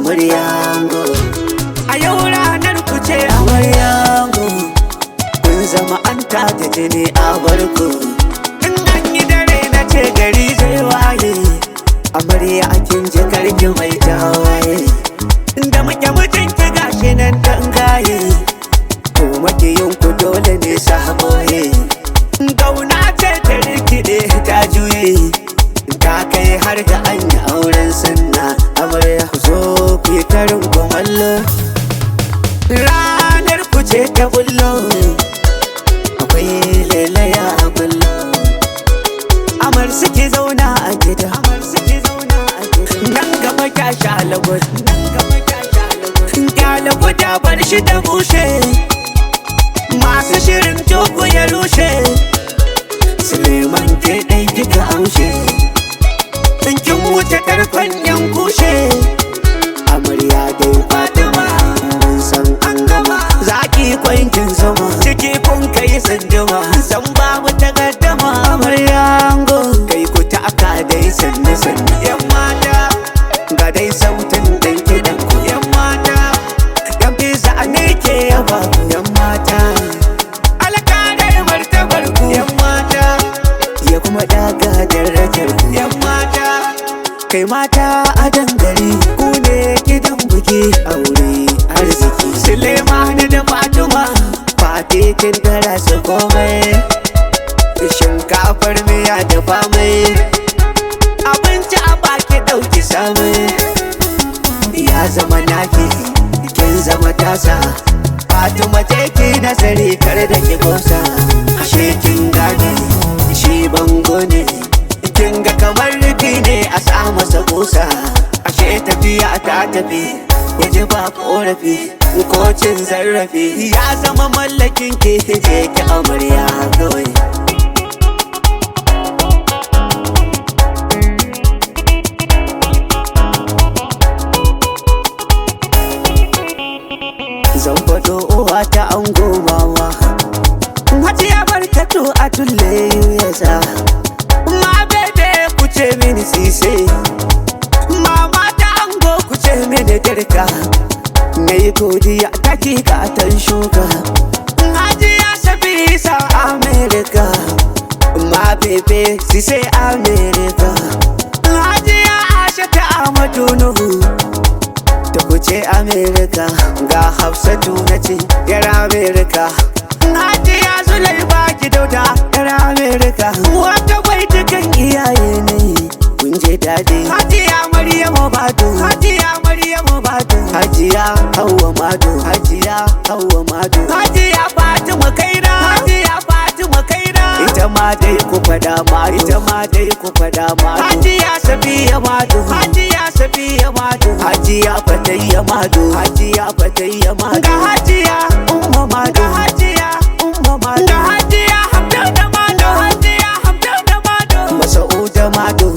amaryango. A yau ranar ku ce amaryango, kun zama an tada jini a barku. In an yi dare na ce gari zai waye, amarya kin ji karki mai tawaye. Da muke mutunci gashi nan dangaye, ko makiyin ku dole ne saboye. Gauna ce ta rikide ta juye, ta kai har da an yi auren sunna. Amarya ku zo ku yi karin kumallo, ranar ku ce ta bullo, akwai lelaya a bullo. Amar suke zauna a gida, nan gaba kya sha lagos, kya lagos ta bar shi ta bushe. Masu shirin tuku ya rushe, Suleiman ke ɗai kika amshe. Kin wuce karkon yan kushe, amarya dai Fatima mun san an gama. Zaki kwankin zama, ciki kun kai sanduma, san babu takaddama. Amarya ango, kai ku taka dai sanne sanne. Yan mata, ga dai sautin ɗan kiɗan ku. Yan mata, yan bisa ne ke yaba ku. Yan mata, alƙadar martabar ku. Yan mata, ya kuma daga darajar ku. Yan mata, kai mata a dangare, ku ne gidan buki aure arziki. Suleiman da Fatima, fatekin tara su komai, shinkafar miya da famai, abinci a baki ɗauki samai. Ya zama naki, kin zama tasa, Fatima teki nazari kar da ki gosa. Ashe kin gane, shi bango ne, kin ga kamar rufi ne a sa masa kusa. Ashe tafiya ta tafi, yaji ba korafi ko cin zarafi. Ya zama mallakin ki, je ki amarya kawai. Zan faɗo uwa ta ango mama, Hajiya Barkatu a tulle yasa. Ma bebe ku ce mini sise, mama ta ango ku ce mini dirka. Mai godiya ta kika tan shuka, Hajiya Sabisa Amerika. Ma bebe sise Amerika, Hajiya Asha ta Amadu Nuhu, ta ku ce Amerika. Ga Hafsatu na ce yar Amerika, Hajiya Zulaiba ki dauda yar Amerika. Wata bai dukan iyaye ne kun je dadi. Hajiya Maryamu Bado, Hajiya Maryamu Bado, Hajiya Hauwa Mado, Hajiya Hauwa Mado, Hajiya Fatima Kaina, Hajiya Fatima Kaina. Ita ma dai ku fada Mado, ita ma dai ku fada Mado. Hajiya Safiya Mado, Hajiya Safiya Mado, Hajiya Fatayya Mado, Hajiya Fatayya Mado. Ga Hajiya Umma Mado, ga Hajiya Umma Mado, ga Hajiya Hamdana Mado, Hajiya Hamdana Mado. Masauda Mado,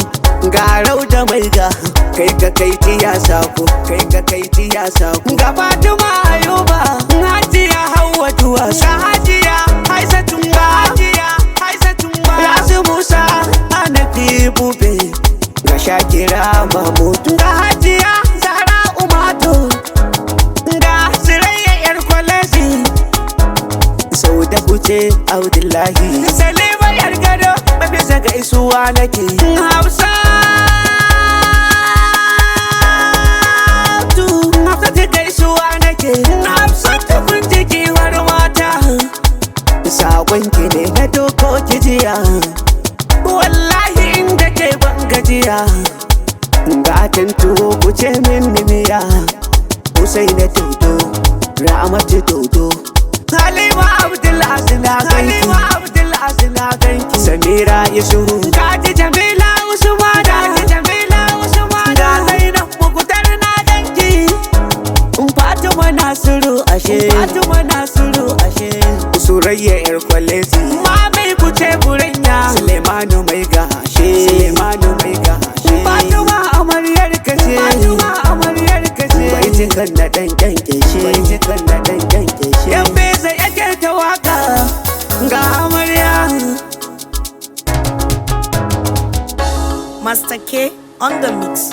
ga Rauda Maiga, kai ka kai tiya sako, kai ka kai tiya sako. Ga Fatima Ayuba, Hajiya Hauwa Tuwas, ga Hajiya Aisatu, ga Hajiya Aisatu. Yasu Musa Anafi Bube, ga Shakira Mahmudu, ga Hajiya Zahra Umatu, ga Sirayya yar Kwalesi, Sauda Kuce Abdullahi, Salima yar Gado, bisa gaisuwa nake. Hafsatu, Hafsatu gaisuwa nake. Hafsatu kun ji kiwar mata, sakon ki ne na doko kijiya. Wallahi inda ke ban gajiya, gatan tuwo ku ce min nimiya. Husaina Dodo, Ramatu Dodo, Halima Abdulaziz na ganki, Halima Abdulaziz na ganki. Samira Yusufu, Kaji Jamila Usman, Kaji Jamila Usman. Ga Zainab Mukutar na ganki, Fatima Nasiru ashe, Fatima Nasiru ashe. Surayya yar Kwalesi, Mami kuce buranya. Suleimanu mai gashe, Suleimanu mai gashe. Fatima amaryar kashe, Fatima amaryar kashe. Bai jikan na dan kyankyashe, bai jikan na dan kyankyashe. Yan beza yake ta waka, ga amarya. Master K on the mix.